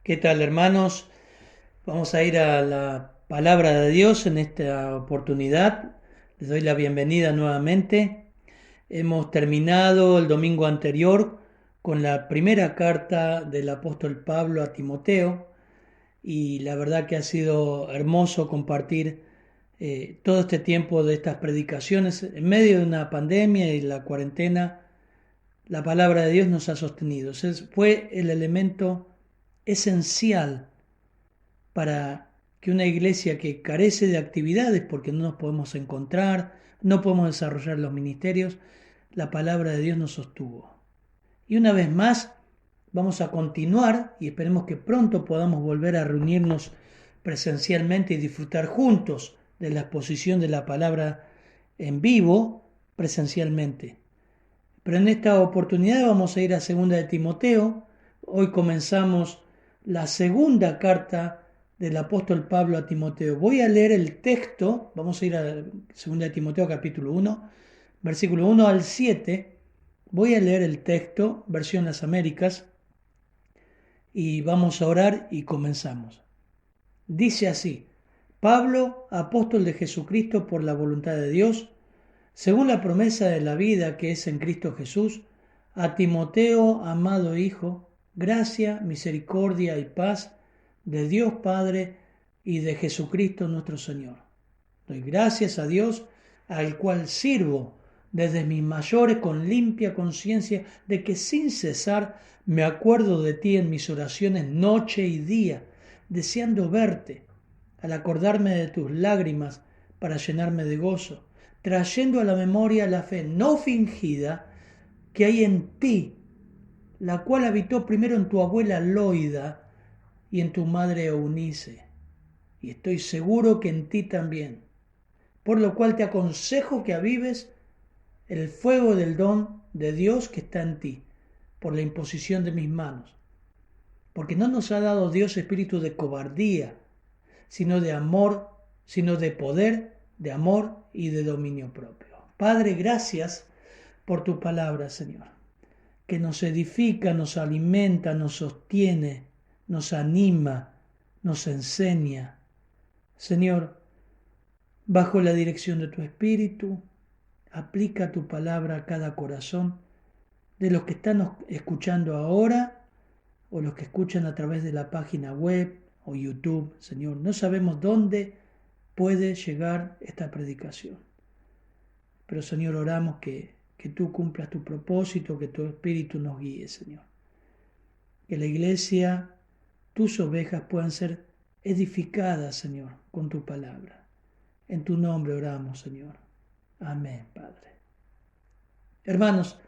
¿Qué tal, hermanos? Vamos a ir a la palabra de Dios en esta oportunidad. Les doy la bienvenida nuevamente. Hemos terminado el domingo anterior con la primera carta del apóstol Pablo a Timoteo y la verdad que ha sido hermoso compartir todo este tiempo de estas predicaciones en medio de una pandemia y la cuarentena. La palabra de Dios nos ha sostenido. Fue el elemento esencial para que una iglesia que carece de actividades porque no nos podemos encontrar, no podemos desarrollar los ministerios, la palabra de Dios nos sostuvo. Y una vez más vamos a continuar y esperemos que pronto podamos volver a reunirnos presencialmente y disfrutar juntos de la exposición de la palabra en vivo presencialmente. Pero en esta oportunidad vamos a ir a 2 de Timoteo. Hoy comenzamos la segunda carta del apóstol Pablo a Timoteo. Voy a leer el texto, vamos a ir a 2 de Timoteo capítulo 1, versículo 1 al 7. Voy a leer el texto, versión Las Américas, y vamos a orar y comenzamos. Dice así: Pablo, apóstol de Jesucristo por la voluntad de Dios, según la promesa de la vida que es en Cristo Jesús, a Timoteo, amado Hijo, gracia, misericordia y paz de Dios Padre y de Jesucristo nuestro Señor. Doy gracias a Dios, al cual sirvo desde mis mayores con limpia conciencia de que sin cesar me acuerdo de ti en mis oraciones noche y día, deseando verte, al acordarme de tus lágrimas para llenarme de gozo, trayendo a la memoria la fe no fingida que hay en ti, la cual habitó primero en tu abuela Loida y en tu madre Eunice, y estoy seguro que en ti también, por lo cual te aconsejo que avives el fuego del don de Dios que está en ti, por la imposición de mis manos, porque no nos ha dado Dios espíritu de cobardía, sino de amor, sino de poder, de amor y de dominio propio. Padre, gracias por tu palabra, Señor, que nos edifica, nos alimenta, nos sostiene, nos anima, nos enseña. Señor, bajo la dirección de tu Espíritu, aplica tu palabra a cada corazón de los que están escuchando ahora o los que escuchan a través de la página web o YouTube. Señor, no sabemos dónde puede llegar esta predicación, pero Señor, oramos que tú cumplas tu propósito, que tu Espíritu nos guíe, Señor. Que la iglesia, tus ovejas puedan ser edificadas, Señor, con tu palabra. En tu nombre oramos, Señor. Amén, Padre. Hermanos,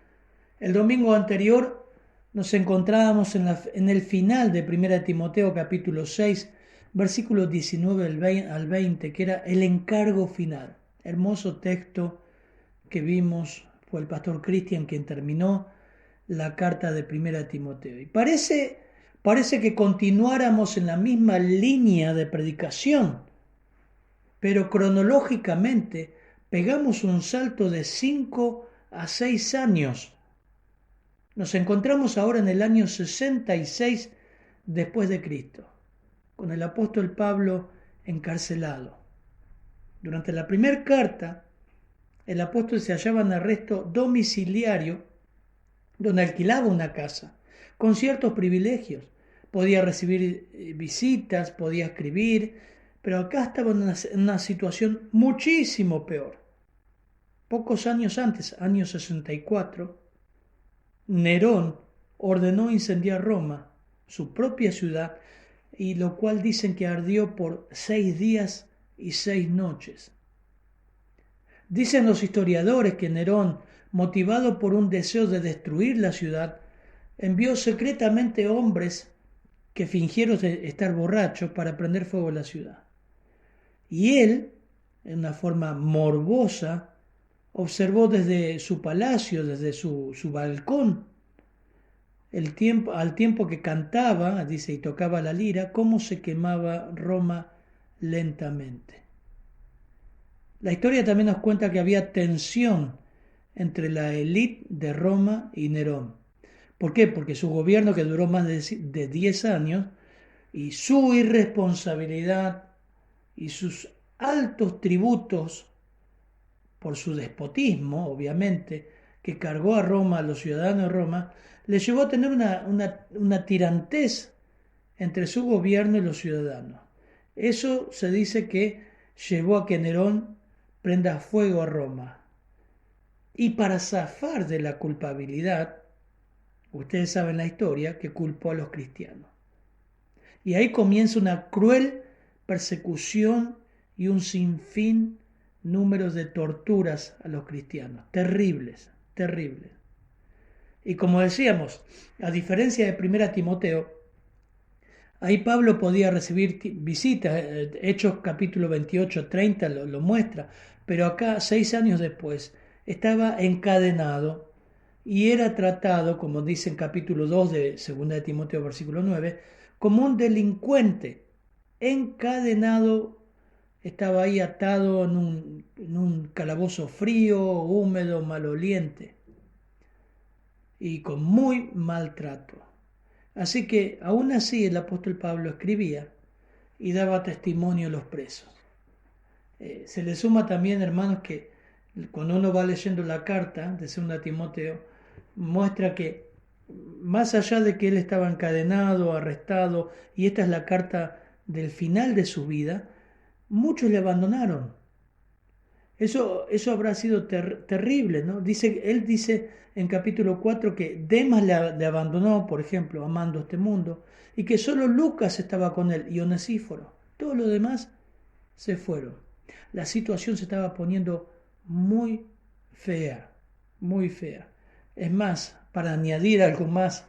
el domingo anterior nos encontrábamos en el final de 1 Timoteo capítulo 6, versículos 19 al 20, que era el encargo final. Hermoso texto que vimos, fue el pastor Cristian quien terminó la carta de 1 Timoteo. Y parece que continuáramos en la misma línea de predicación, pero cronológicamente pegamos un salto de 5 a 6 años. Nos encontramos ahora en el año 66 después de Cristo, con el apóstol Pablo encarcelado. Durante la primera carta, el apóstol se hallaba en arresto domiciliario, donde alquilaba una casa, con ciertos privilegios. Podía recibir visitas, podía escribir, pero acá estaba en una situación muchísimo peor. Pocos años antes, año 64, Nerón ordenó incendiar Roma, su propia ciudad, y lo cual dicen que ardió por 6 días y 6 noches. Dicen los historiadores que Nerón, motivado por un deseo de destruir la ciudad, envió secretamente hombres que fingieron estar borrachos para prender fuego a la ciudad. Y él, en una forma morbosa, observó desde su palacio, desde su balcón, al tiempo que cantaba, dice, y tocaba la lira, cómo se quemaba Roma lentamente. La historia también nos cuenta que había tensión entre la élite de Roma y Nerón. ¿Por qué? Porque su gobierno, que duró más de 10 años, y su irresponsabilidad y sus altos tributos por su despotismo, obviamente, que cargó a Roma, a los ciudadanos de Roma, le llevó a tener una tirantez entre su gobierno y los ciudadanos. Eso se dice que llevó a que Nerón prenda fuego a Roma. Y para zafar de la culpabilidad, ustedes saben la historia, que culpó a los cristianos. Y ahí comienza una cruel persecución y un sinfín números de torturas a los cristianos. Terribles, terribles. Y como decíamos, a diferencia de 1 Timoteo, ahí Pablo podía recibir visitas. Hechos capítulo 28, 30 lo muestra. Pero acá, 6 años después, estaba encadenado y era tratado, como dice en capítulo 2 de 2 de Timoteo, versículo 9, como un delincuente, encadenado, estaba ahí atado en un calabozo frío, húmedo, maloliente y con muy mal trato. Así que aún así el apóstol Pablo escribía y daba testimonio a los presos. Se le suma también, hermanos, que cuando uno va leyendo la carta de 2 Timoteo, muestra que más allá de que él estaba encadenado, arrestado, y esta es la carta del final de su vida, muchos le abandonaron. Eso habrá sido terrible, ¿no? Él dice en capítulo 4 que Demas le abandonó, por ejemplo, amando este mundo, y que solo Lucas estaba con él y Onesíforo. Todos los demás se fueron. La situación se estaba poniendo muy fea, muy fea. Es más, para añadir algo más,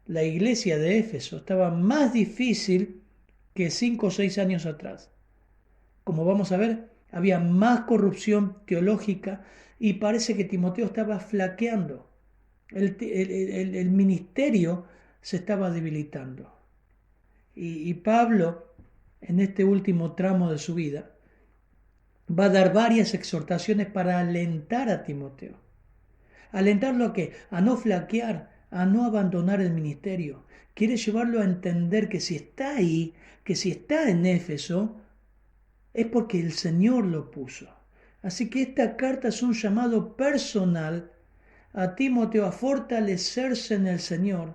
la iglesia de Éfeso estaba más difícil que 5 o 6 años atrás. Como vamos a ver, había más corrupción teológica y parece que Timoteo estaba flaqueando. El ministerio se estaba debilitando. Y Pablo, en este último tramo de su vida, va a dar varias exhortaciones para alentar a Timoteo. ¿Alentarlo a qué? A no flaquear, a no abandonar el ministerio. Quiere llevarlo a entender que si está ahí, que si está en Éfeso, es porque el Señor lo puso. Así que esta carta es un llamado personal a Timoteo a fortalecerse en el Señor,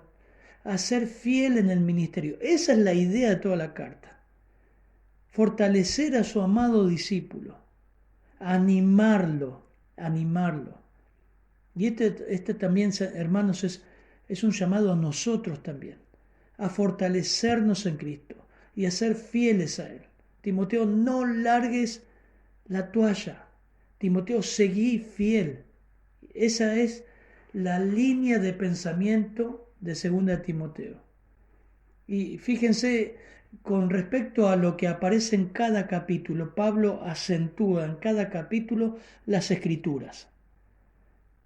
a ser fiel en el ministerio. Esa es la idea de toda la carta. Fortalecer a su amado discípulo, animarlo. Y este también, hermanos, es un llamado a nosotros también, a fortalecernos en Cristo y a ser fieles a Él. Timoteo, no largues la toalla. Timoteo, seguí fiel. Esa es la línea de pensamiento de 2 Timoteo. Y fíjense, con respecto a lo que aparece en cada capítulo, Pablo acentúa en cada capítulo las escrituras.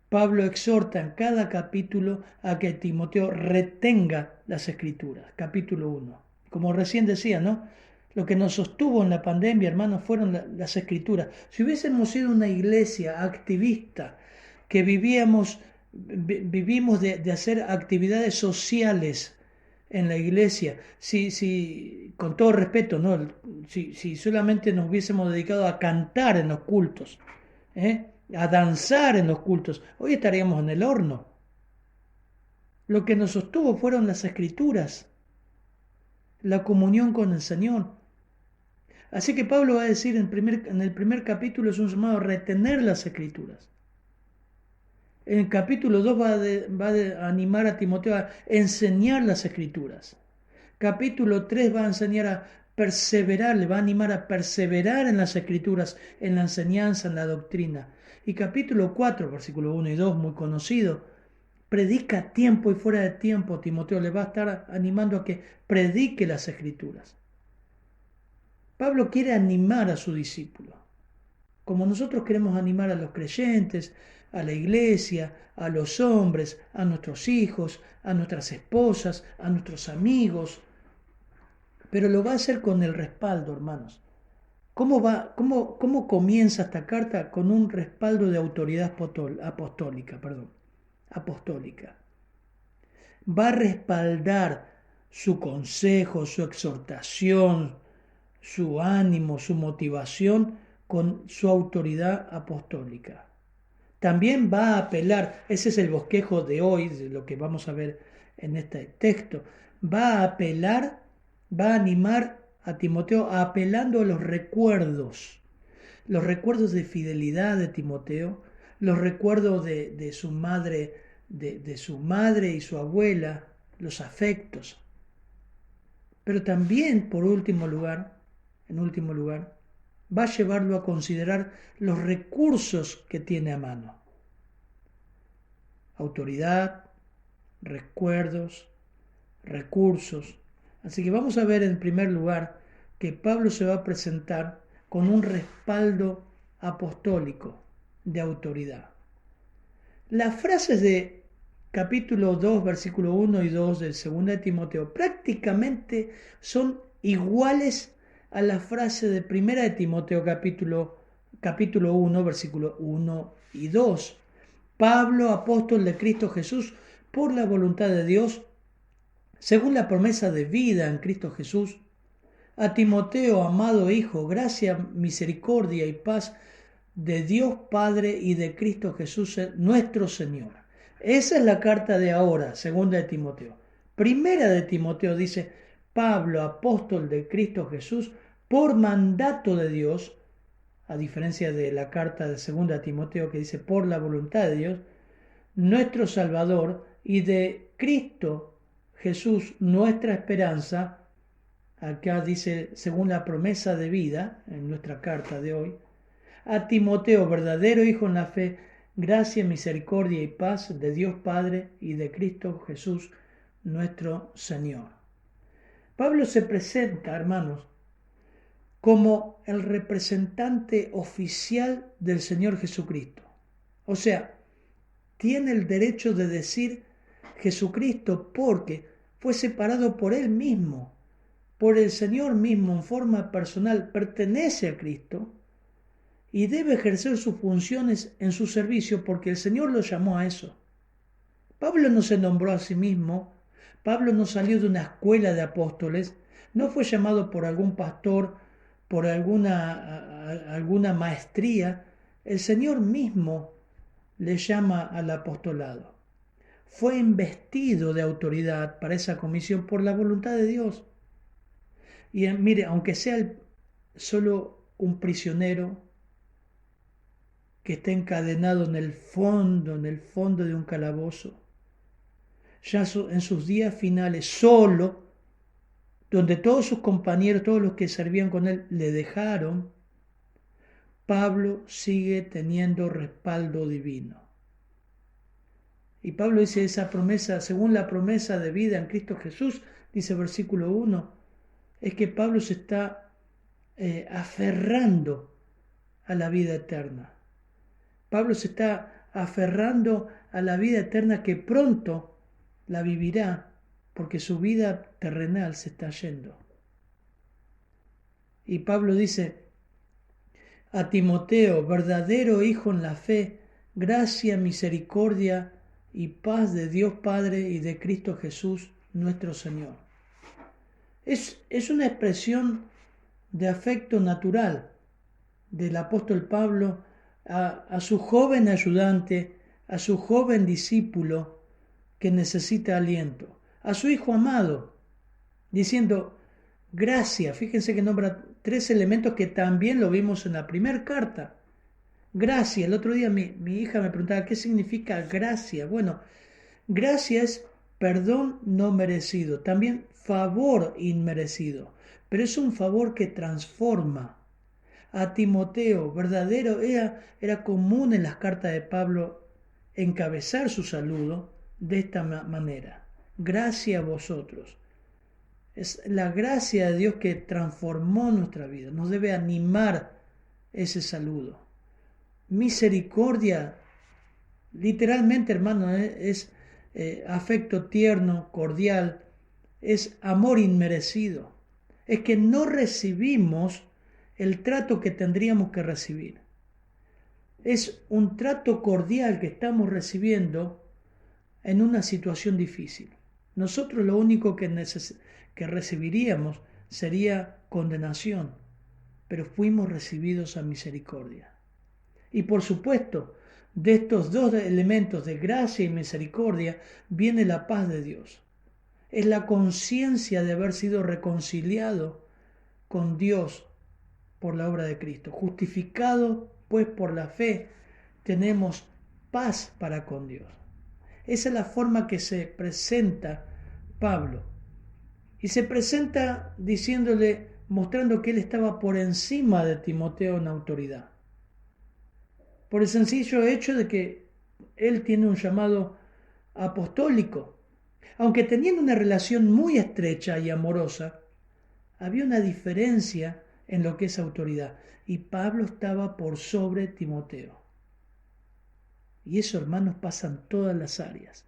Pablo exhorta en cada capítulo a que Timoteo retenga las escrituras. Capítulo 1. Como recién decía, ¿no? Lo que nos sostuvo en la pandemia, hermanos, fueron las escrituras. Si hubiésemos sido una iglesia activista, que vivimos de hacer actividades sociales en la iglesia, si con todo respeto, ¿no? Si solamente nos hubiésemos dedicado a cantar en los cultos, a danzar en los cultos, hoy estaríamos en el horno. Lo que nos sostuvo fueron las escrituras, la comunión con el Señor. Así que Pablo va a decir en el primer capítulo, es un llamado a retener las escrituras. En el capítulo 2 va a animar a Timoteo a enseñar las escrituras. Capítulo 3 va a enseñar a perseverar, le va a animar a perseverar en las escrituras, en la enseñanza, en la doctrina. Y capítulo 4, versículo 1 y 2, muy conocido, predica a tiempo y fuera de tiempo. Timoteo le va a estar animando a que predique las escrituras. Pablo quiere animar a su discípulo, como nosotros queremos animar a los creyentes, a la iglesia, a los hombres, a nuestros hijos, a nuestras esposas, a nuestros amigos, pero lo va a hacer con el respaldo, hermanos. ¿Cómo comienza esta carta? Con un respaldo de autoridad apostólica. Va a respaldar su consejo, su exhortación, su ánimo, su motivación con su autoridad apostólica. También va a apelar, ese es el bosquejo de hoy, de lo que vamos a ver en este texto, va a apelar, va a animar a Timoteo apelando a los recuerdos de fidelidad de Timoteo, los recuerdos de su madre, de su madre y su abuela, los afectos. Pero también, en último lugar, va a llevarlo a considerar los recursos que tiene a mano. Autoridad, recuerdos, recursos. Así que vamos a ver en primer lugar que Pablo se va a presentar con un respaldo apostólico de autoridad. Las frases de capítulo 2, versículo 1 y 2 del 2 de Timoteo prácticamente son iguales a la frase de 1 de Timoteo capítulo 1, versículo 1 y 2. Pablo, apóstol de Cristo Jesús, por la voluntad de Dios, según la promesa de vida en Cristo Jesús, a Timoteo, amado hijo, gracia, misericordia y paz de Dios Padre y de Cristo Jesús nuestro Señor. Esa es la carta de ahora, segunda de Timoteo. Primera de Timoteo dice, Pablo, apóstol de Cristo Jesús, por mandato de Dios, a diferencia de la carta de segunda de Timoteo que dice, por la voluntad de Dios, nuestro Salvador, y de Cristo Jesús, nuestra esperanza. Acá dice, según la promesa de vida, en nuestra carta de hoy, a Timoteo, verdadero hijo en la fe, gracia, misericordia y paz de Dios Padre y de Cristo Jesús, nuestro Señor. Pablo se presenta, hermanos, como el representante oficial del Señor Jesucristo. O sea, tiene el derecho de decir Jesucristo porque fue separado por Él mismo, por el Señor mismo en forma personal, pertenece a Cristo y debe ejercer sus funciones en su servicio porque el Señor lo llamó a eso. Pablo no se nombró a sí mismo, Pablo no salió de una escuela de apóstoles, no fue llamado por algún pastor, por alguna maestría. El Señor mismo le llama al apostolado. Fue investido de autoridad para esa comisión por la voluntad de Dios. Y mire, aunque sea solo un prisionero que está encadenado en el fondo de un calabozo, ya en sus días finales, solo, donde todos sus compañeros, todos los que servían con él, le dejaron, Pablo sigue teniendo respaldo divino. Y Pablo dice esa promesa, según la promesa de vida en Cristo Jesús, dice versículo 1, es que Pablo se está aferrando a la vida eterna. Pablo se está aferrando a la vida eterna que pronto la vivirá porque su vida terrenal se está yendo. Y Pablo dice a Timoteo, verdadero hijo en la fe, gracia, misericordia y paz de Dios Padre y de Cristo Jesús nuestro Señor. Es una expresión de afecto natural del apóstol Pablo a su joven ayudante, a su joven discípulo que necesita aliento, a su hijo amado, diciendo gracia. Fíjense que nombra 3 elementos que también lo vimos en la primera carta. Gracia. El otro día mi hija me preguntaba qué significa gracia. Bueno, gracia es perdón no merecido, también favor inmerecido, pero es un favor que transforma. A Timoteo, verdadero, era común en las cartas de Pablo encabezar su saludo de esta manera. Gracia a vosotros. Es la gracia de Dios que transformó nuestra vida. Nos debe animar ese saludo. Misericordia, literalmente, hermano, es afecto tierno, cordial, es amor inmerecido. Es que no recibimos el trato que tendríamos que recibir. Es un trato cordial que estamos recibiendo en una situación difícil. nosotros lo único que recibiríamos sería condenación, pero fuimos recibidos a misericordia. Y por supuesto, de estos dos elementos de gracia y misericordia viene la paz de Dios. Es la conciencia de haber sido reconciliado con Dios por la obra de Cristo. Justificado pues por la fe, tenemos paz para con Dios. Esa es la forma que se presenta Pablo. Y se presenta diciéndole, mostrando que él estaba por encima de Timoteo en autoridad. Por el sencillo hecho de que él tiene un llamado apostólico. Aunque tenían una relación muy estrecha y amorosa, había una diferencia en lo que es autoridad. Y Pablo estaba por sobre Timoteo. Y eso, hermanos, pasa en todas las áreas.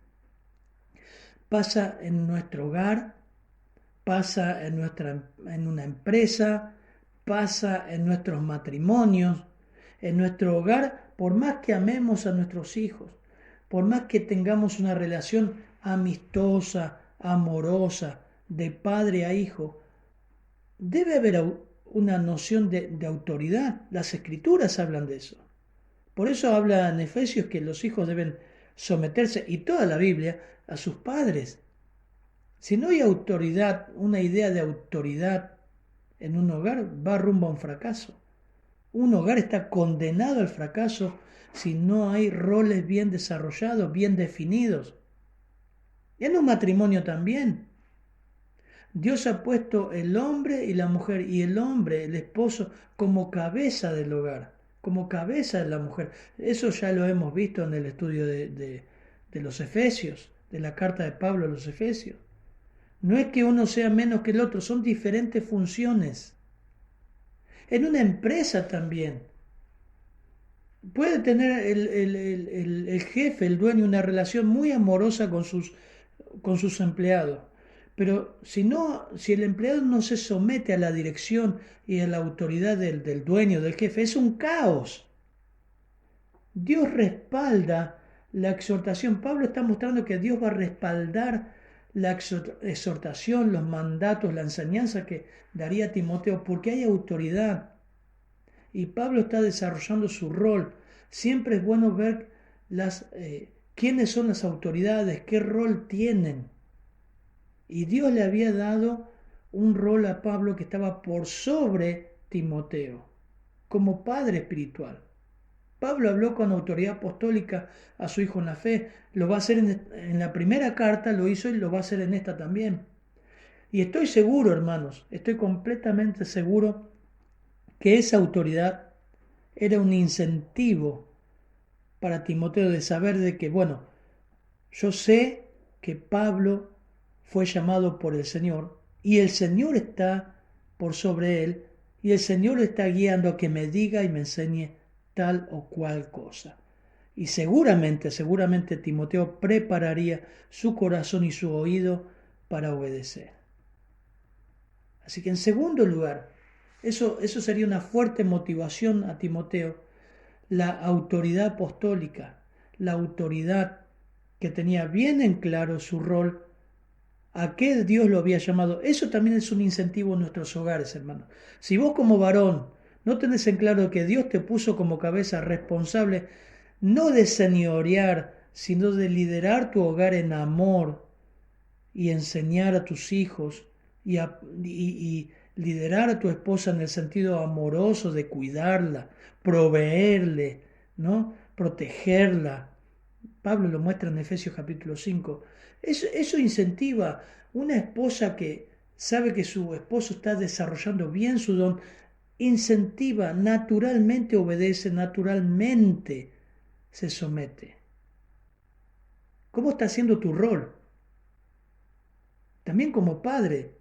Pasa en nuestro hogar, pasa en una empresa, pasa en nuestros matrimonios. En nuestro hogar, por más que amemos a nuestros hijos, por más que tengamos una relación amistosa, amorosa, de padre a hijo, debe haber una noción de autoridad. Las Escrituras hablan de eso. Por eso habla en Efesios que los hijos deben someterse, y toda la Biblia, a sus padres. Si no hay autoridad, una idea de autoridad en un hogar, va rumbo a un fracaso. Un hogar está condenado al fracaso si no hay roles bien desarrollados, bien definidos. Y en un matrimonio también. Dios ha puesto el hombre y la mujer, y el hombre, el esposo, como cabeza del hogar, como cabeza de la mujer. Eso ya lo hemos visto en el estudio de los Efesios, de la carta de Pablo a los Efesios. No es que uno sea menos que el otro, son diferentes funciones. En una empresa también. Puede tener el jefe, el dueño, una relación muy amorosa con sus empleados. Pero si el empleado no se somete a la dirección y a la autoridad del dueño, del jefe, es un caos. Dios respalda la exhortación. Pablo está mostrando que Dios va a respaldar la exhortación, los mandatos, la enseñanza que daría a Timoteo, porque hay autoridad. Y Pablo está desarrollando su rol. Siempre es bueno ver quiénes son las autoridades, qué rol tienen. Y Dios le había dado un rol a Pablo que estaba por sobre Timoteo, como padre espiritual. Pablo habló con autoridad apostólica a su hijo en la fe. Lo va a hacer en la primera carta, lo hizo, y lo va a hacer en esta también. Y estoy seguro, hermanos, estoy completamente seguro que esa autoridad era un incentivo para Timoteo de saber de que, bueno, yo sé que Pablo fue llamado por el Señor y el Señor está por sobre él y el Señor lo está guiando a que me diga y me enseñe tal o cual cosa. Y seguramente Timoteo prepararía su corazón y su oído para obedecer. Así que en segundo lugar, eso sería una fuerte motivación a Timoteo, la autoridad apostólica, la autoridad que tenía bien en claro su rol, a qué Dios lo había llamado. Eso también es un incentivo en nuestros hogares, hermanos. Si vos como varón no tenés en claro que Dios te puso como cabeza responsable, no de señorear, sino de liderar tu hogar en amor y enseñar a tus hijos y liderar a tu esposa en el sentido amoroso de cuidarla, proveerle, ¿no? Protegerla. Pablo lo muestra en Efesios capítulo 5. Eso incentiva una esposa que sabe que su esposo está desarrollando bien su don, incentiva, naturalmente obedece, naturalmente se somete. ¿Cómo está haciendo tu rol? También como padre,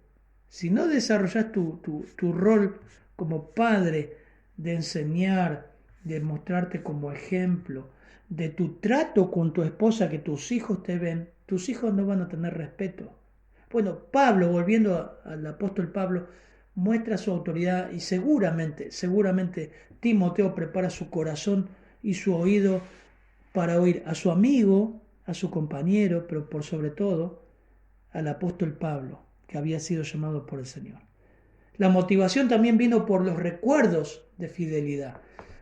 si no desarrollas tu rol como padre de enseñar, de mostrarte como ejemplo, de tu trato con tu esposa, que tus hijos te ven, tus hijos no van a tener respeto. Bueno, Pablo, volviendo al apóstol Pablo, muestra su autoridad y seguramente Timoteo prepara su corazón y su oído para oír a su amigo, a su compañero, pero por sobre todo al apóstol Pablo, que había sido llamado por el Señor. La motivación también vino por los recuerdos de fidelidad.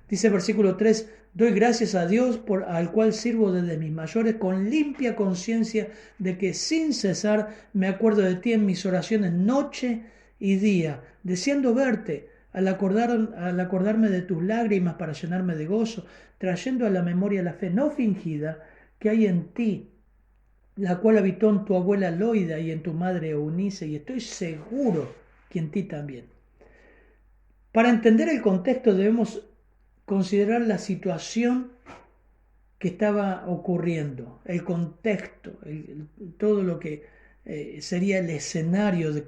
Dice versículo 3, doy gracias a Dios al cual sirvo desde mis mayores con limpia conciencia de que sin cesar me acuerdo de ti en mis oraciones noche y día, deseando verte al acordarme de tus lágrimas para llenarme de gozo, trayendo a la memoria la fe no fingida que hay en ti, la cual habitó en tu abuela Loida y en tu madre Eunice, y estoy seguro que en ti también. Para entender el contexto debemos considerar la situación que estaba ocurriendo, el contexto, todo lo que sería el escenario de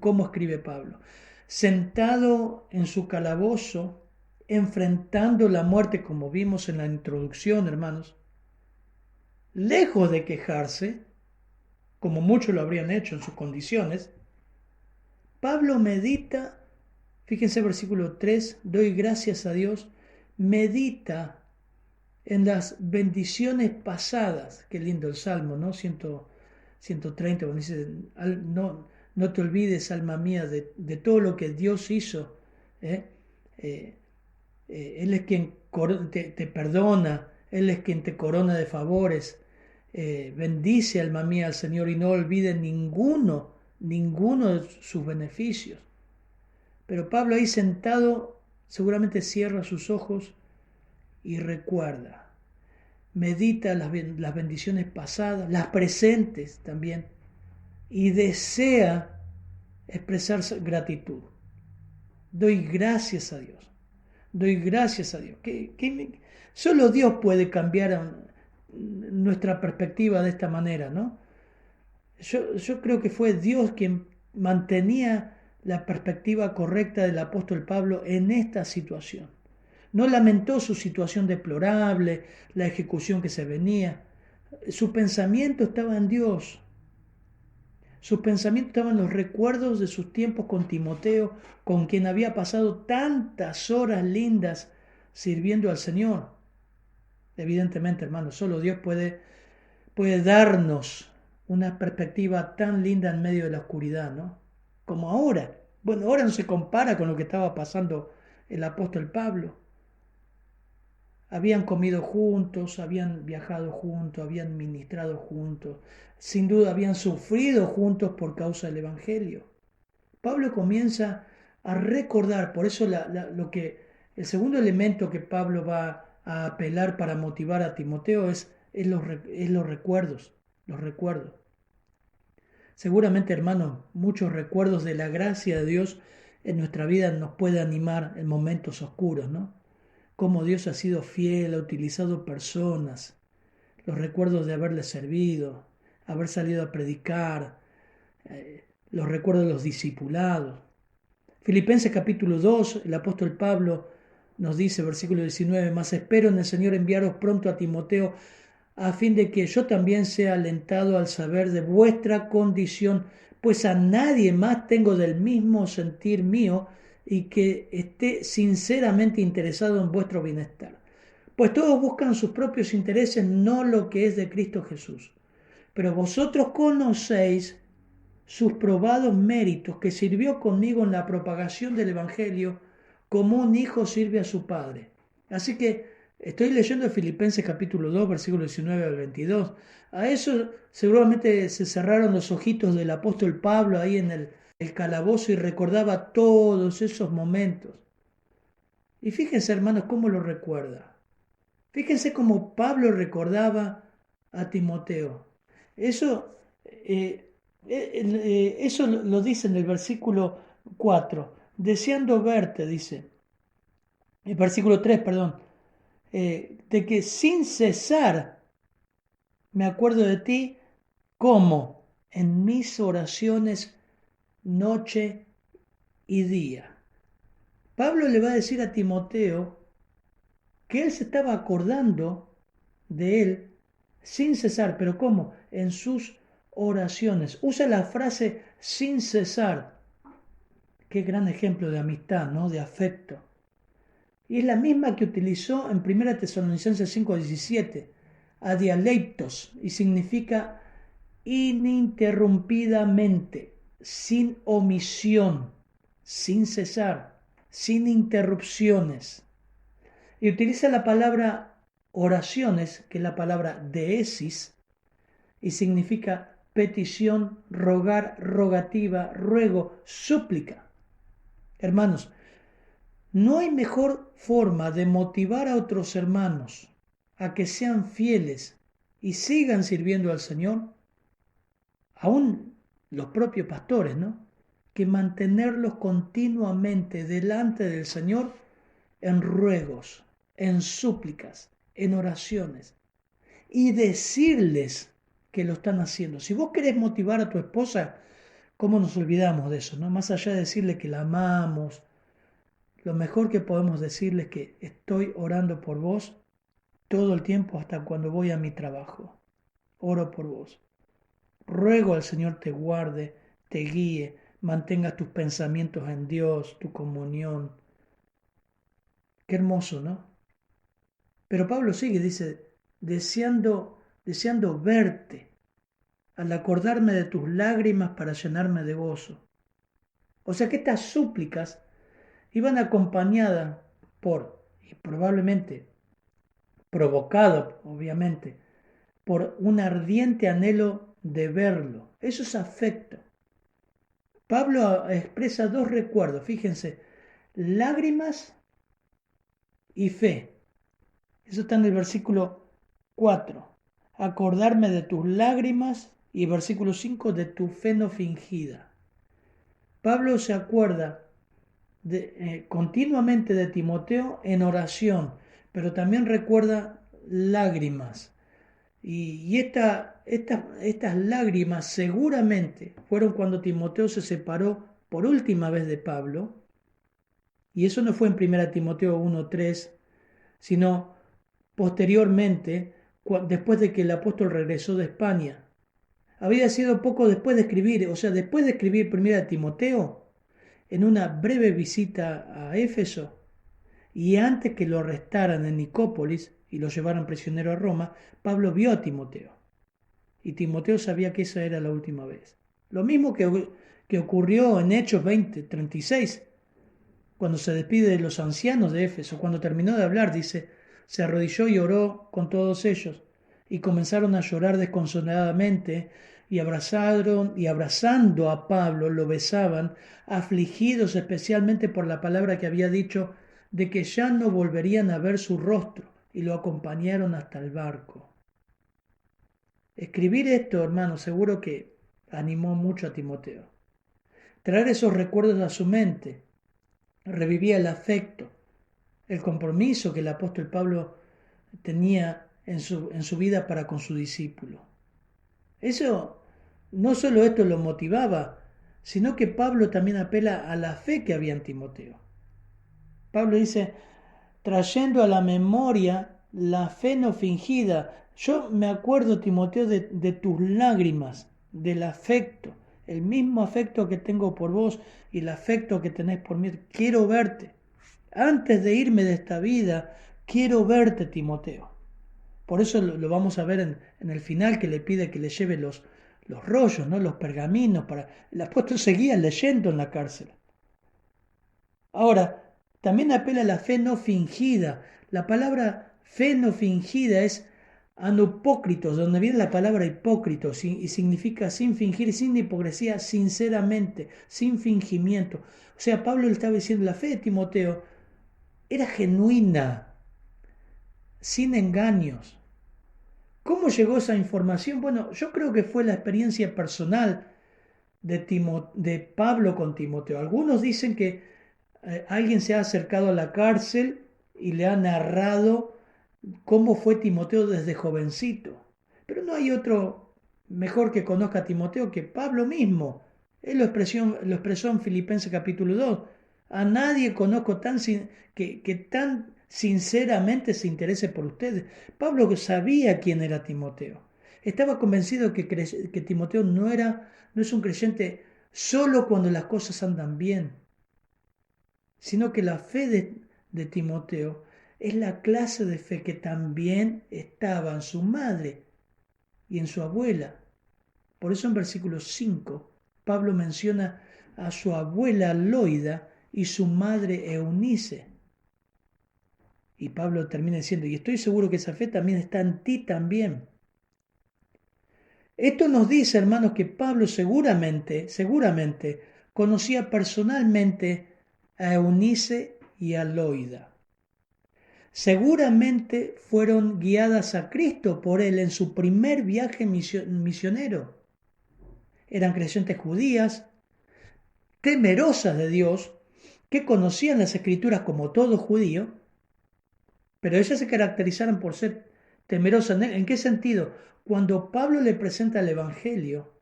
cómo escribe Pablo. Sentado en su calabozo, enfrentando la muerte, como vimos en la introducción, hermanos, lejos de quejarse, como muchos lo habrían hecho en sus condiciones, Pablo medita. Fíjense versículo 3, doy gracias a Dios, medita en las bendiciones pasadas. Qué lindo el Salmo, ¿no? 130, cuando dice, no te olvides, alma mía, de todo lo que Dios hizo. Él es quien te perdona, Él es quien te corona de favores. Bendice, alma mía, al Señor y no olvides ninguno de sus beneficios. Pero Pablo ahí sentado seguramente cierra sus ojos y recuerda, medita las bendiciones pasadas, las presentes también, y desea expresar gratitud. Doy gracias a Dios, doy gracias a Dios. Solo Dios puede cambiar nuestra perspectiva de esta manera, ¿no? Yo creo que fue Dios quien mantenía la perspectiva correcta del apóstol Pablo en esta situación. No lamentó su situación deplorable, la ejecución que se venía. Su pensamiento estaba en Dios. Su pensamiento estaba en los recuerdos de sus tiempos con Timoteo, con quien había pasado tantas horas lindas sirviendo al Señor. Evidentemente, hermanos, solo Dios puede darnos una perspectiva tan linda en medio de la oscuridad, ¿no? Como ahora. Bueno, ahora no se compara con lo que estaba pasando el apóstol Pablo. Habían comido juntos, habían viajado juntos, habían ministrado juntos, sin duda habían sufrido juntos por causa del Evangelio. Pablo comienza a recordar, por eso el segundo elemento que Pablo va a apelar para motivar a Timoteo es los recuerdos, los recuerdos. Seguramente, hermanos, muchos recuerdos de la gracia de Dios en nuestra vida nos puede animar en momentos oscuros, ¿no? Cómo Dios ha sido fiel, ha utilizado personas, los recuerdos de haberle servido, haber salido a predicar, los recuerdos de los discipulados. Filipenses capítulo 2, el apóstol Pablo nos dice, versículo 19, mas espero en el Señor enviaros pronto a Timoteo, a fin de que yo también sea alentado al saber de vuestra condición, pues a nadie más tengo del mismo sentir mío y que esté sinceramente interesado en vuestro bienestar. Pues todos buscan sus propios intereses, no lo que es de Cristo Jesús. Pero vosotros conocéis sus probados méritos, que sirvió conmigo en la propagación del Evangelio como un hijo sirve a su padre. Así que estoy leyendo Filipenses capítulo 2, versículo 19 al 22. A eso seguramente se cerraron los ojitos del apóstol Pablo ahí en el calabozo y recordaba todos esos momentos. Y fíjense, hermanos, cómo lo recuerda. Fíjense cómo Pablo recordaba a Timoteo. Eso lo dice en el versículo 4, deseando verte, dice, el versículo 3, perdón, de que sin cesar me acuerdo de ti como en mis oraciones noche y día. Pablo le va a decir a Timoteo que él se estaba acordando de él sin cesar, pero ¿cómo? En sus oraciones. Usa la frase sin cesar. Qué gran ejemplo de amistad, ¿no? De afecto. Y es la misma que utilizó en 1 Tesalonicenses 5:17, adialeitos, y significa ininterrumpidamente, sin omisión, sin cesar, sin interrupciones. Y utiliza la palabra oraciones, que es la palabra deesis, y significa petición, rogar, rogativa, ruego, súplica. Hermanos, no hay mejor forma de motivar a otros hermanos a que sean fieles y sigan sirviendo al Señor, aún los propios pastores, ¿no? Que mantenerlos continuamente delante del Señor en ruegos, en súplicas, en oraciones y decirles que lo están haciendo. Si vos querés motivar a tu esposa, ¿cómo nos olvidamos de eso, no? Más allá de decirle que la amamos, lo mejor que podemos decirle es que estoy orando por vos todo el tiempo hasta cuando voy a mi trabajo. Oro por vos. Ruego al Señor te guarde, te guíe, mantenga tus pensamientos en Dios, tu comunión. Qué hermoso, ¿no? Pero Pablo sigue, dice, deseando verte, al acordarme de tus lágrimas para llenarme de gozo. O sea que estas súplicas iban acompañadas y probablemente provocado, obviamente, por un ardiente anhelo de verlo. Eso es afecto. Pablo expresa dos recuerdos, fíjense, lágrimas y fe. Eso está en el versículo 4. Acordarme de tus lágrimas y versículo 5 de tu fe no fingida. Pablo se acuerda continuamente de Timoteo en oración, pero también recuerda lágrimas. Y estas lágrimas seguramente fueron cuando Timoteo se separó por última vez de Pablo. Y eso no fue en 1 Timoteo 1:3, sino posteriormente, después de que el apóstol regresó de España. Había sido poco después de escribir, o sea, después de escribir 1 Timoteo, en una breve visita a Éfeso, y antes que lo arrestaran en Nicópolis y lo llevaran prisionero a Roma, Pablo vio a Timoteo. Y Timoteo sabía que esa era la última vez. Lo mismo que ocurrió en Hechos 20:36, cuando se despide de los ancianos de Éfeso. Cuando terminó de hablar, dice, se arrodilló y oró con todos ellos, y comenzaron a llorar desconsoladamente, y abrazando a Pablo lo besaban, afligidos especialmente por la palabra que había dicho de que ya no volverían a ver su rostro, y lo acompañaron hasta el barco. Escribir esto, hermano, seguro que animó mucho a Timoteo. Traer esos recuerdos a su mente revivía el afecto, el compromiso que el apóstol Pablo tenía en su vida para con su discípulo. Eso, no solo esto lo motivaba, sino que Pablo también apela a la fe que había en Timoteo. Pablo dice, trayendo a la memoria la fe no fingida. Yo me acuerdo, Timoteo, de tus lágrimas, del afecto, el mismo afecto que tengo por vos y el afecto que tenés por mí. Quiero verte. Antes de irme de esta vida, quiero verte, Timoteo. Por eso lo vamos a ver en el final, que le pide que le lleve los rollos, ¿no? Los pergaminos. El apóstol seguía leyendo en la cárcel. Ahora, también apela a la fe no fingida. La palabra fe no fingida es anupócritos, donde viene la palabra hipócritos y significa sin fingir, sin hipocresía, sinceramente, sin fingimiento. O sea, Pablo le estaba diciendo, la fe de Timoteo era genuina, sin engaños. ¿Cómo llegó esa información? Bueno, yo creo que fue la experiencia personal de Pablo con Timoteo. Algunos dicen que alguien se ha acercado a la cárcel y le ha narrado cómo fue Timoteo desde jovencito. Pero no hay otro mejor que conozca a Timoteo que Pablo mismo. Él lo expresó en Filipenses capítulo 2. A nadie conozco que tan sinceramente se interese por ustedes. Pablo sabía quién era Timoteo. Estaba convencido que Timoteo no es un creyente solo cuando las cosas andan bien, sino que la fe de Timoteo es la clase de fe que también estaba en su madre y en su abuela. Por eso en versículo 5, Pablo menciona a su abuela Loida y su madre Eunice. Y Pablo termina diciendo, y estoy seguro que esa fe también está en ti también. Esto nos dice, hermanos, que Pablo seguramente conocía personalmente a Eunice y a Loida. Seguramente fueron guiadas a Cristo por él en su primer viaje misionero. Eran creyentes judías, temerosas de Dios, que conocían las Escrituras como todo judío, pero ellas se caracterizaron por ser temerosas. ¿En qué sentido? Cuando Pablo le presenta el Evangelio,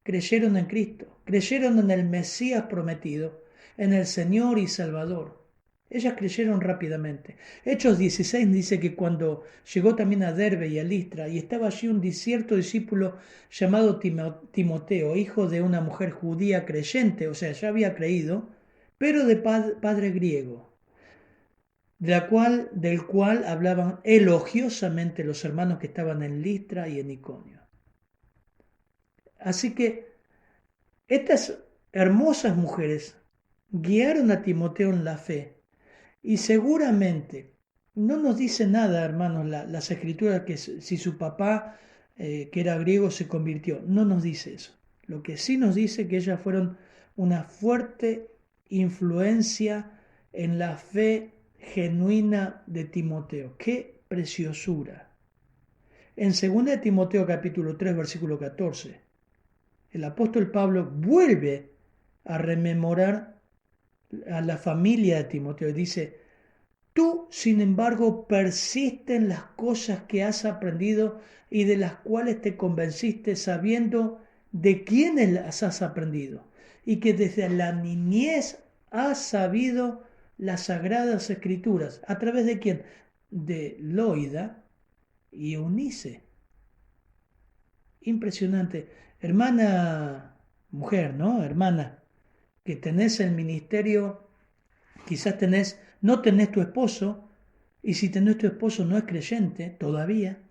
creyeron en Cristo, creyeron en el Mesías prometido, en el Señor y Salvador. Ellas creyeron rápidamente. Hechos 16 dice que cuando llegó también a Derbe y a Listra, y estaba allí un cierto discípulo llamado Timoteo, hijo de una mujer judía creyente, o sea, ya había creído, pero de padre griego, del cual hablaban elogiosamente los hermanos que estaban en Listra y en Iconio. Así que estas hermosas mujeres guiaron a Timoteo en la fe y seguramente no nos dice nada, hermanos, las escrituras que si su papá, que era griego, se convirtió. No nos dice eso. Lo que sí nos dice que ellas fueron una fuerte influencia en la fe genuina de Timoteo. ¡Qué preciosura! En 2 Timoteo capítulo 3, versículo 14, el apóstol Pablo vuelve a rememorar a la familia de Timoteo y dice, tú, sin embargo, persiste en las cosas que has aprendido y de las cuales te convenciste sabiendo de quiénes las has aprendido y que desde la niñez has sabido las sagradas escrituras. ¿A través de quién? De Loida y Eunice. Impresionante. Hermana, mujer, ¿no? Hermana, que tenés el ministerio, quizás no tenés tu esposo, y si tenés tu esposo no es creyente todavía,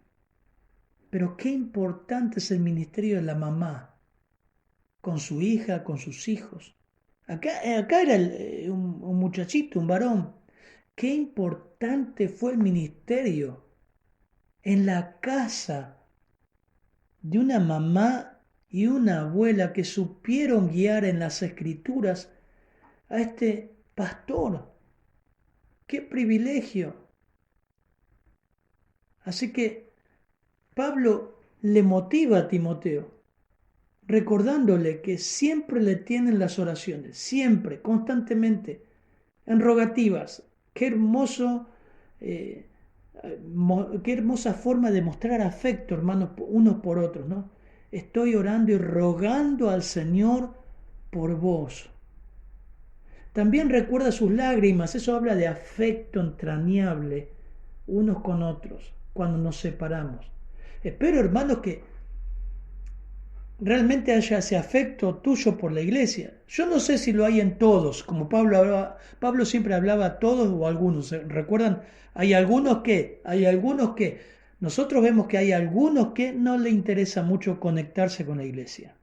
pero qué importante es el ministerio de la mamá, con su hija, con sus hijos. Acá era un muchachito, un varón. Qué importante fue el ministerio en la casa de una mamá y una abuela que supieron guiar en las escrituras a este pastor. ¡Qué privilegio! Así que Pablo le motiva a Timoteo, recordándole que siempre le tienen las oraciones, siempre, constantemente, en rogativas. Qué hermoso, qué hermosa forma de mostrar afecto, hermanos, unos por otros, ¿no? Estoy orando y rogando al Señor por vos. También recuerda sus lágrimas, eso habla de afecto entrañable unos con otros cuando nos separamos. Espero, hermanos, que realmente haya ese afecto tuyo por la iglesia. Yo no sé si lo hay en todos, como Pablo siempre hablaba a todos o a algunos. ¿Recuerdan? Hay algunos que, nosotros vemos que hay algunos que no le interesa mucho conectarse con la iglesia.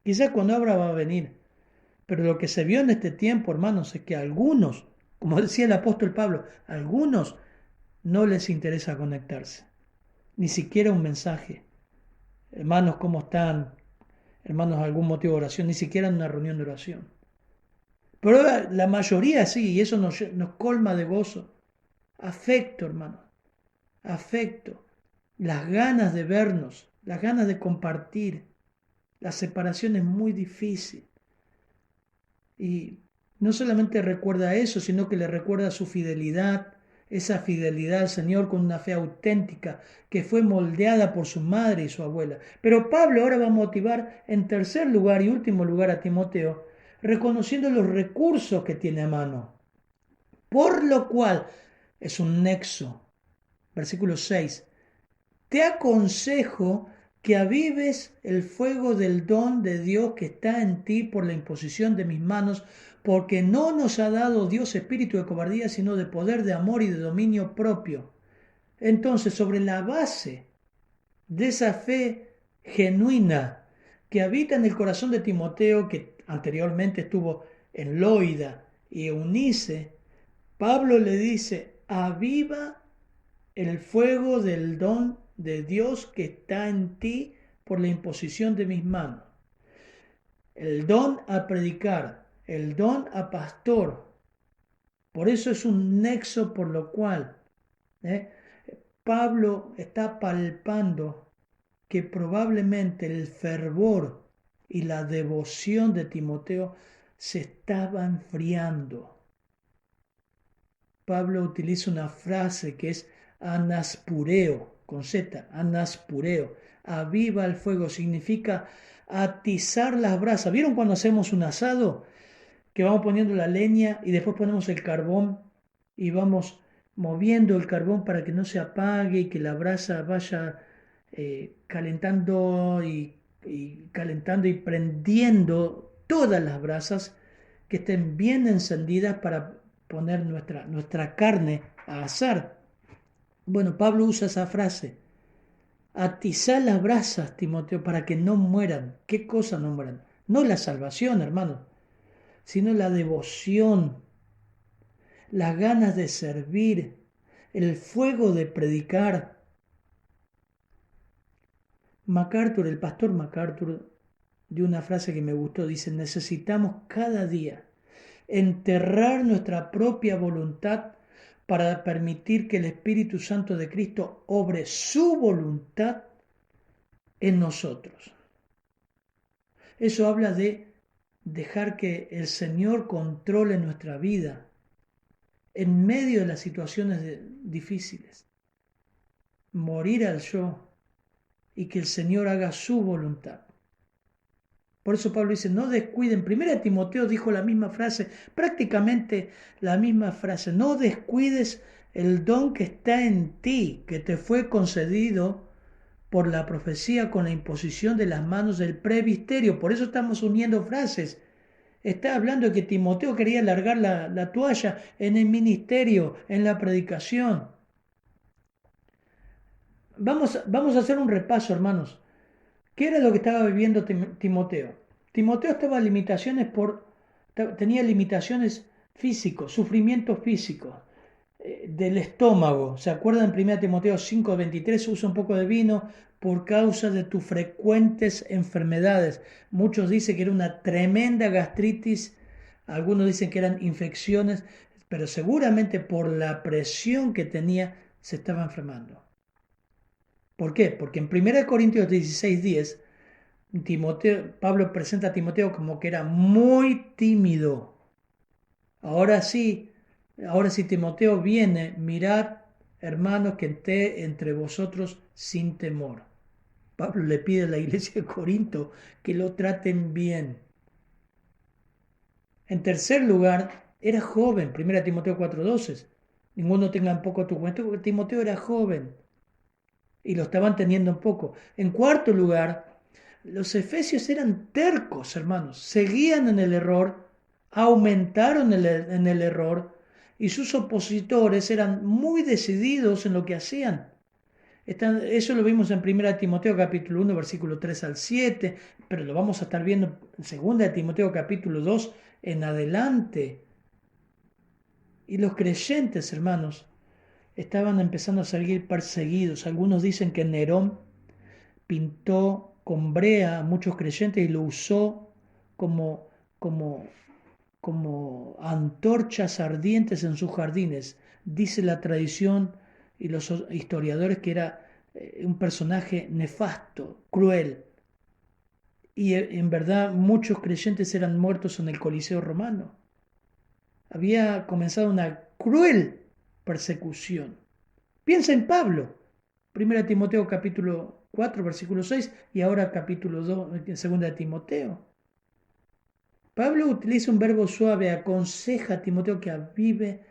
Quizás cuando abra va a venir. Pero lo que se vio en este tiempo, hermanos, es que a algunos, como decía el apóstol Pablo, a algunos no les interesa conectarse. Ni siquiera un mensaje. Hermanos, ¿cómo están? Hermanos, algún motivo de oración, ni siquiera en una reunión de oración. Pero la mayoría sí, y eso nos colma de gozo. Afecto, hermano, afecto. Las ganas de vernos, las ganas de compartir. La separación es muy difícil. Y no solamente recuerda eso, sino que le recuerda su fidelidad, esa fidelidad al Señor con una fe auténtica que fue moldeada por su madre y su abuela. Pero Pablo ahora va a motivar en tercer lugar y último lugar a Timoteo, reconociendo los recursos que tiene a mano. Por lo cual es un nexo. Versículo 6. Te aconsejo que avives el fuego del don de Dios que está en ti por la imposición de mis manos, porque no nos ha dado Dios espíritu de cobardía, sino de poder, de amor y de dominio propio. Entonces, sobre la base de esa fe genuina, que habita en el corazón de Timoteo, que anteriormente estuvo en Loida y Eunice, Pablo le dice, aviva el fuego del don de Dios que está en ti por la imposición de mis manos. El don a predicar, el don a pastor. Por eso es un nexo por lo cual Pablo está palpando que probablemente el fervor y la devoción de Timoteo se estaba enfriando. Pablo utiliza una frase que es anaspureo, con Z, anaspureo. Aviva el fuego, significa atizar las brasas. ¿Vieron cuando hacemos un asado? Que vamos poniendo la leña y después ponemos el carbón y vamos moviendo el carbón para que no se apague y que la brasa vaya calentando y calentando y prendiendo todas las brasas que estén bien encendidas para poner nuestra carne a asar. Bueno, Pablo usa esa frase. Atizar las brasas, Timoteo, para que no mueran. ¿Qué cosa no mueran? No la salvación, hermano, sino la devoción, las ganas de servir, el fuego de predicar. MacArthur, el pastor MacArthur, dio una frase que me gustó, dice, necesitamos cada día enterrar nuestra propia voluntad para permitir que el Espíritu Santo de Cristo obre su voluntad en nosotros. Eso habla de dejar que el Señor controle nuestra vida en medio de las situaciones difíciles. Morir al yo y que el Señor haga su voluntad. Por eso Pablo dice, no descuiden. Primera Timoteo dijo la misma frase, prácticamente la misma frase. No descuides el don que está en ti, que te fue concedido por la profecía con la imposición de las manos del presbiterio. Por eso estamos uniendo frases. Está hablando de que Timoteo quería largar la toalla en el ministerio, en la predicación. Vamos a hacer un repaso, hermanos. ¿Qué era lo que estaba viviendo Timoteo? Timoteo tenía limitaciones físicos, sufrimientos físicos, del estómago. ¿Se acuerdan? En 1 Timoteo 5:23 usa un poco de vino por causa de tus frecuentes enfermedades. Muchos dicen que era una tremenda gastritis, algunos dicen que eran infecciones, pero seguramente por la presión que tenía se estaba enfermando. ¿Por qué? Porque en 1 Corintios 16:10 Pablo presenta a Timoteo como que era muy tímido. Ahora sí, Timoteo viene, mirad, hermanos, que esté entre vosotros sin temor. Pablo le pide a la iglesia de Corinto que lo traten bien. En tercer lugar, era joven, 1 Timoteo 4:12. Ninguno tenga en poco tu cuento, porque Timoteo era joven y lo estaban teniendo en poco. En cuarto lugar, los efesios eran tercos, hermanos, seguían en el error, aumentaron en el error y sus opositores eran muy decididos en lo que hacían. Eso lo vimos en 1 Timoteo capítulo 1, versículo 3 al 7, pero lo vamos a estar viendo en 2 Timoteo capítulo 2 en adelante. Y los creyentes, hermanos, estaban empezando a salir perseguidos. Algunos dicen que Nerón pintó con brea a muchos creyentes y lo usó como, como, como antorchas ardientes en sus jardines. Dice la tradición y los historiadores que era un personaje nefasto, cruel. Y en verdad muchos creyentes eran muertos en el Coliseo romano. Había comenzado una cruel persecución. Piensa en Pablo. 1 Timoteo capítulo 4, versículo 6 y ahora capítulo 2, 2 Timoteo. Pablo utiliza un verbo suave, aconseja a Timoteo que avive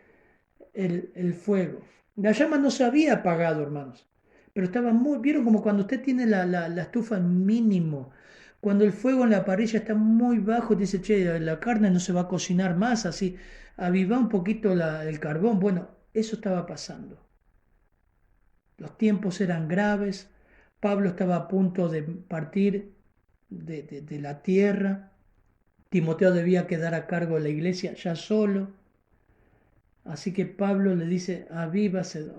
el fuego. La llama no se había apagado, hermanos, pero estaba vieron como cuando usted tiene la estufa mínimo, cuando el fuego en la parrilla está muy bajo, dice, che, la carne no se va a cocinar más, así, aviva un poquito el carbón. Bueno, eso estaba pasando. Los tiempos eran graves, Pablo estaba a punto de partir de la tierra. Timoteo debía quedar a cargo de la iglesia ya solo. Así que Pablo le dice, avívase,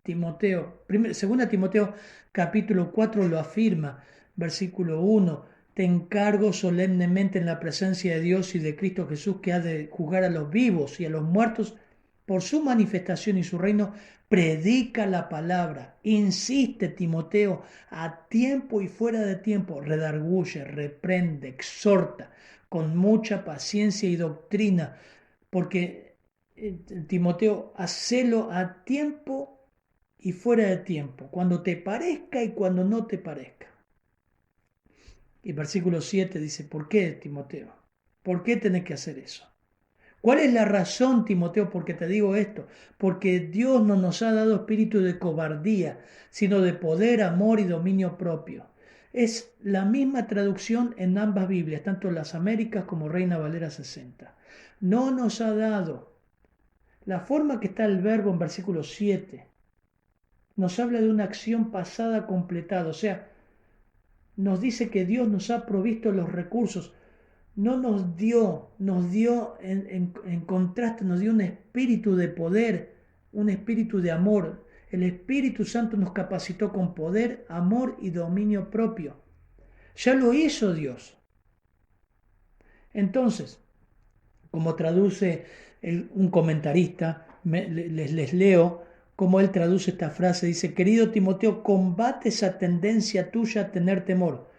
Timoteo. Segunda Timoteo capítulo 4 lo afirma, versículo 1. Te encargo solemnemente en la presencia de Dios y de Cristo Jesús, que ha de juzgar a los vivos y a los muertos por su manifestación y su reino. Predica la palabra. Insiste, Timoteo, a tiempo y fuera de tiempo. Redarguye, reprende, exhorta con mucha paciencia y doctrina, porque Timoteo, hacelo a tiempo y fuera de tiempo, cuando te parezca y cuando no te parezca. Y versículo 7 dice, ¿por qué, Timoteo? ¿Por qué tenés que hacer eso? ¿Cuál es la razón, Timoteo, por qué te digo esto? Porque Dios no nos ha dado espíritu de cobardía, sino de poder, amor y dominio propio. Es la misma traducción en ambas Biblias, tanto en las Américas como Reina Valera 60. No nos ha dado. La forma que está el verbo en versículo 7 nos habla de una acción pasada completada, o sea, nos dice que Dios nos ha provisto los recursos, no nos dio en contraste, nos dio un espíritu de poder, un espíritu de amor. El Espíritu Santo nos capacitó con poder, amor y dominio propio. Ya lo hizo Dios. Entonces, como traduce un comentarista, les leo cómo él traduce esta frase. Dice, querido Timoteo, combate esa tendencia tuya a tener temor.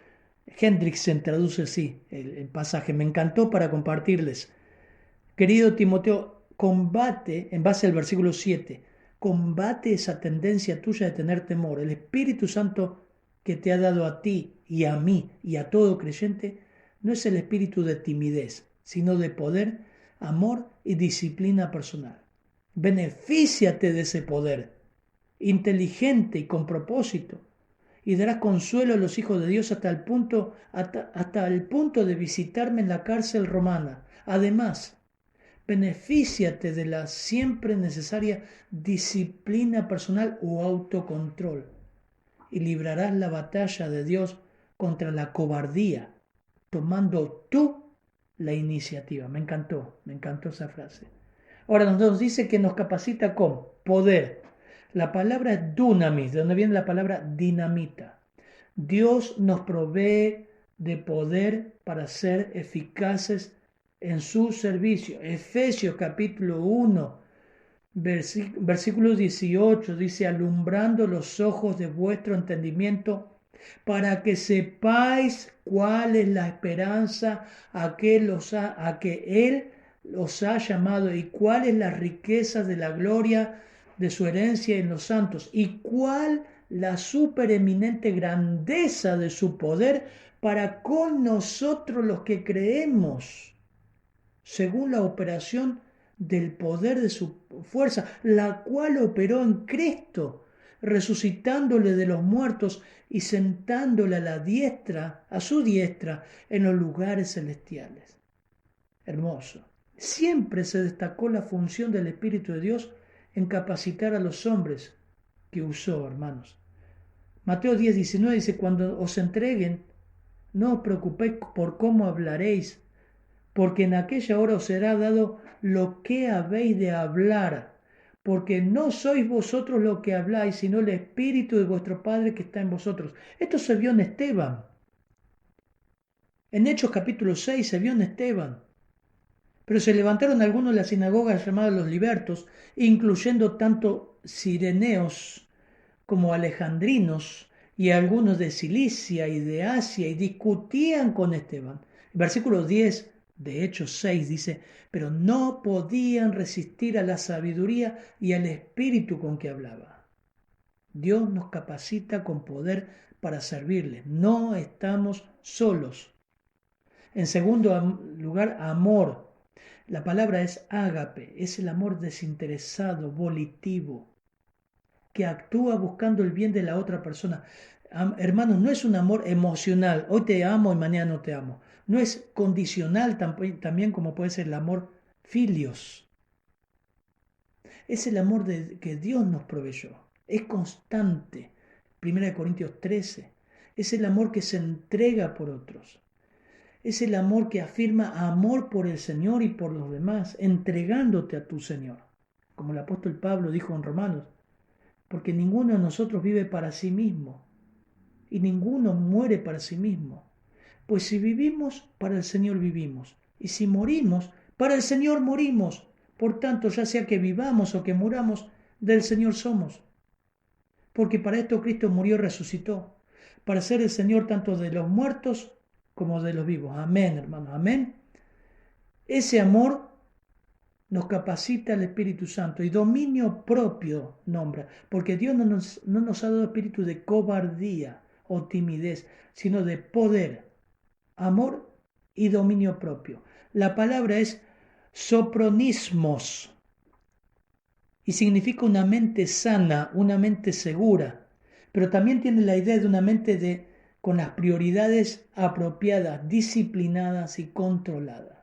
Hendrickson traduce así el pasaje. Me encantó para compartirles. Querido Timoteo, combate, en base al versículo 7, combate esa tendencia tuya de tener temor. El Espíritu Santo que te ha dado a ti y a mí y a todo creyente no es el espíritu de timidez, sino de poder, amor y disciplina personal. Benefíciate de ese poder, inteligente y con propósito, y darás consuelo a los hijos de Dios hasta el punto de visitarme en la cárcel romana. Además, benefíciate de la siempre necesaria disciplina personal o autocontrol y librarás la batalla de Dios contra la cobardía, tomando tú la iniciativa. Me encantó esa frase. Ahora nos dice que nos capacita con poder. La palabra es dunamis, de donde viene la palabra dinamita. Dios nos provee de poder para ser eficaces en su servicio. Efesios capítulo 1, versículo 18 dice, alumbrando los ojos de vuestro entendimiento para que sepáis cuál es la esperanza a que Él los ha llamado y cuál es la riqueza de la gloria de su herencia en los santos y cuál la supereminente grandeza de su poder para con nosotros los que creemos, según la operación del poder de su fuerza, la cual operó en Cristo, resucitándole de los muertos y sentándole a su diestra, en los lugares celestiales. Hermoso. Siempre se destacó la función del Espíritu de Dios en capacitar a los hombres que usó, hermanos. Mateo 10:19 dice, cuando os entreguen, no os preocupéis por cómo hablaréis, porque en aquella hora os será dado lo que habéis de hablar, porque no sois vosotros lo que habláis, sino el Espíritu de vuestro Padre que está en vosotros. Esto se vio en Esteban. En Hechos capítulo 6 se vio en Esteban. Pero se levantaron algunos de las sinagogas llamadas los libertos, incluyendo tanto cireneos como alejandrinos y algunos de Cilicia y de Asia, y discutían con Esteban. Versículo 10 de Hechos 6 dice, pero no podían resistir a la sabiduría y al espíritu con que hablaba. Dios nos capacita con poder para servirle. No estamos solos. En segundo lugar, amor. La palabra es ágape, es el amor desinteresado, volitivo, que actúa buscando el bien de la otra persona. Hermanos, no es un amor emocional, hoy te amo y mañana no te amo. No es condicional también como puede ser el amor filios. Es el amor que Dios nos proveyó. Es constante. 1 Corintios 13. Es el amor que se entrega por otros. Es el amor que afirma amor por el Señor y por los demás, entregándote a tu Señor. Como el apóstol Pablo dijo en Romanos, porque ninguno de nosotros vive para sí mismo y ninguno muere para sí mismo. Pues si vivimos, para el Señor vivimos. Y si morimos, para el Señor morimos. Por tanto, ya sea que vivamos o que muramos, del Señor somos. Porque para esto Cristo murió y resucitó, para ser el Señor tanto de los muertos como de los vivos. Amén, hermanos, amén. Ese amor nos capacita el Espíritu Santo y dominio propio nombra, porque Dios no nos ha dado espíritu de cobardía o timidez, sino de poder, amor y dominio propio. La palabra es sopronismos y significa una mente sana, una mente segura, pero también tiene la idea de una mente con las prioridades apropiadas, disciplinadas y controladas.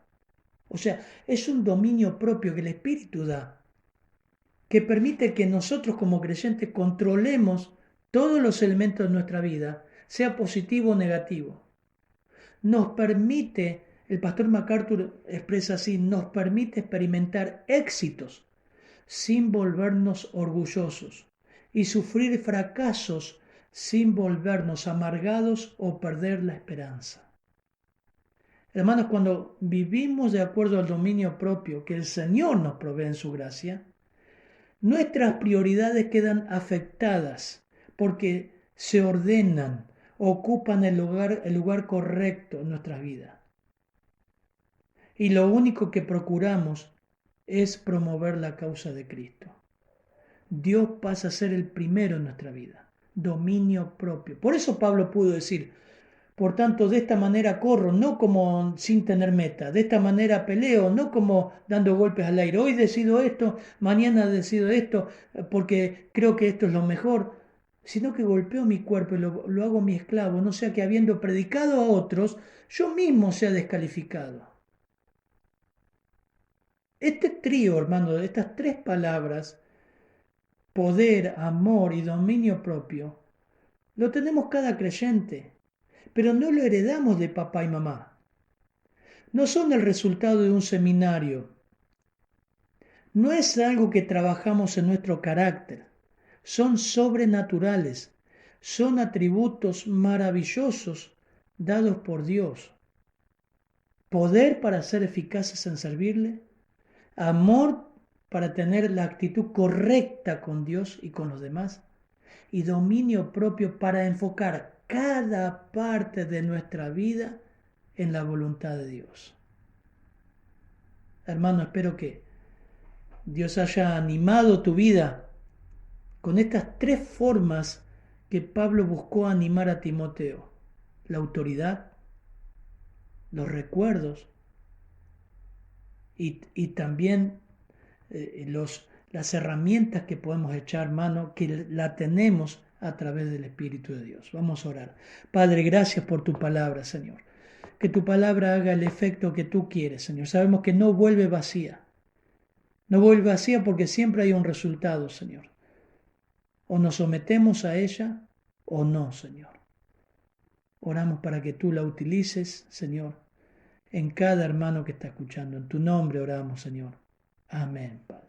O sea, es un dominio propio que el Espíritu da, que permite que nosotros como creyentes controlemos todos los elementos de nuestra vida, sea positivo o negativo. Nos permite, el pastor MacArthur expresa así, nos permite experimentar éxitos sin volvernos orgullosos y sufrir fracasos sin volvernos amargados o perder la esperanza. Hermanos, cuando vivimos de acuerdo al dominio propio que el Señor nos provee en su gracia, nuestras prioridades quedan afectadas porque se ordenan, ocupan el lugar correcto en nuestras vidas. Y lo único que procuramos es promover la causa de Cristo. Dios pasa a ser el primero en nuestra vida, dominio propio. Por eso Pablo pudo decir, por tanto, de esta manera corro, no como sin tener meta, de esta manera peleo, no como dando golpes al aire. Hoy decido esto, mañana decido esto, porque creo que esto es lo mejor, sino que golpeo mi cuerpo y lo hago mi esclavo, no sea que habiendo predicado a otros, yo mismo sea descalificado. Este trío, hermano, de estas tres palabras, poder, amor y dominio propio, lo tenemos cada creyente, pero no lo heredamos de papá y mamá. No son el resultado de un seminario. No es algo que trabajamos en nuestro carácter. Son sobrenaturales. Son atributos maravillosos dados por Dios. Poder para ser eficaces en servirle. Amor para tener la actitud correcta con Dios y con los demás. Y dominio propio para enfocar cada parte de nuestra vida en la voluntad de Dios. Hermano, espero que Dios haya animado tu vida con estas tres formas que Pablo buscó animar a Timoteo: la autoridad, los recuerdos y también las herramientas que podemos echar mano, que la tenemos a través del Espíritu de Dios. Vamos a orar. Padre, gracias por tu palabra, Señor. Que tu palabra haga el efecto que tú quieres, Señor. Sabemos que no vuelve vacía. No vuelve vacía porque siempre hay un resultado, Señor. O nos sometemos a ella o no, Señor. Oramos para que tú la utilices, Señor, en cada hermano que está escuchando. En tu nombre oramos, Señor. Amén, Padre.